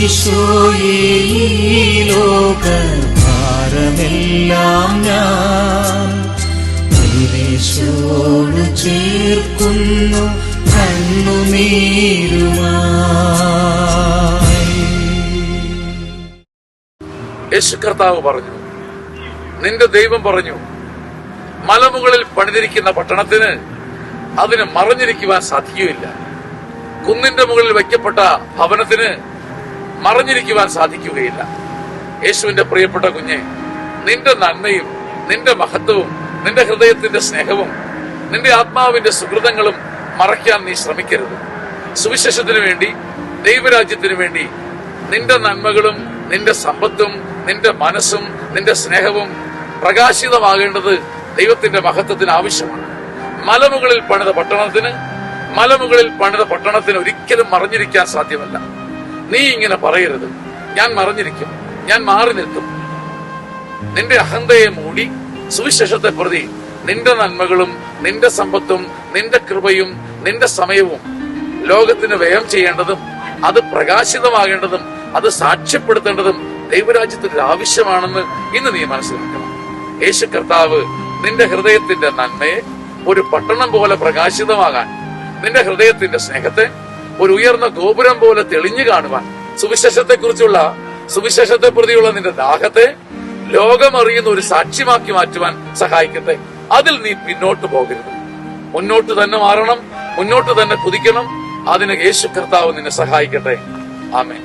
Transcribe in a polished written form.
ഈശോയേ ഈ ലോകഭാരമെല്ലാം ഞാൻ യേശുവോട് ചേർക്കുന്നു കണ്ണുനീരുമായി. യേശു കർത്താവ് പറഞ്ഞു, നിന്റെ ദൈവം പറഞ്ഞു, മലമുകളിൽ പണിതിരിക്കുന്ന പട്ടണത്തിന് അതിന് മറഞ്ഞിരിക്കുവാൻ സാധിക്കുകയില്ല. കുന്നിന്റെ മുകളിൽ വയ്ക്കപ്പെട്ട ഭവനത്തിന് മറഞ്ഞിരിക്കുവാൻ സാധിക്കുകയില്ല. യേശുവിന്റെ പ്രിയപ്പെട്ട കുഞ്ഞെ, നിന്റെ നന്മയും നിന്റെ മഹത്വവും നിന്റെ ഹൃദയത്തിന്റെ സ്നേഹവും നിന്റെ ആത്മാവിന്റെ സുഹൃതങ്ങളും മറയ്ക്കാൻ നീ ശ്രമിക്കരുത്. സുവിശേഷത്തിനു വേണ്ടി, ദൈവരാജ്യത്തിനു വേണ്ടി നിന്റെ നന്മകളും നിന്റെ സമ്പത്തും നിന്റെ മനസ്സും നിന്റെ സ്നേഹവും പ്രകാശിതമാകേണ്ടത് ദൈവത്തിന്റെ മഹത്വത്തിന് ആവശ്യമാണ്. മലമുകളിൽ പണിത പട്ടണത്തിന് ഒരിക്കലും മറഞ്ഞിരിക്കാൻ സാധ്യമല്ല. നീ ഇങ്ങനെ പറയരുത്, ഞാൻ മറഞ്ഞിരിക്കും, ഞാൻ മാറി നിൽക്കും. നിന്റെ അഹന്തയെ മൂടി സുവിശേഷത്തെ പ്രതി നിന്റെ നന്മകളും നിന്റെ സമ്പത്തും നിന്റെ കൃപയും നിന്റെ സമയവും ലോകത്തിന് വ്യയം ചെയ്യേണ്ടതും അത് പ്രകാശിതമാകേണ്ടതും അത് സാക്ഷ്യപ്പെടുത്തേണ്ടതും ദൈവരാജ്യത്തിന്റെ ആവശ്യമാണെന്ന് ഇന്ന് നീ മനസ്സിലാക്കണം. യേശു കർത്താവ് നിന്റെ ഹൃദയത്തിന്റെ നന്മയെ ഒരു പട്ടണം പോലെ പ്രകാശിതമാകാൻ, നിന്റെ ഹൃദയത്തിന്റെ സ്നേഹത്തെ ഒരു ഉയർന്ന ഗോപുരം പോലെ തെളിഞ്ഞു കാണുവാൻ, സുവിശേഷത്തെ പ്രതിയുള്ള നിന്റെ ദാഹത്തെ ലോകമറിയുന്ന ഒരു സാക്ഷ്യമാക്കി മാറ്റുവാൻ സഹായിക്കട്ടെ. അതിൽ നീ പിന്നോട്ട് പോകരുത്. മുന്നോട്ട് തന്നെ മാറണം, മുന്നോട്ട് തന്നെ കുതിക്കണം. അതിന് യേശു കർത്താവ് നിന്നെ സഹായിക്കട്ടെ. ആമേൻ.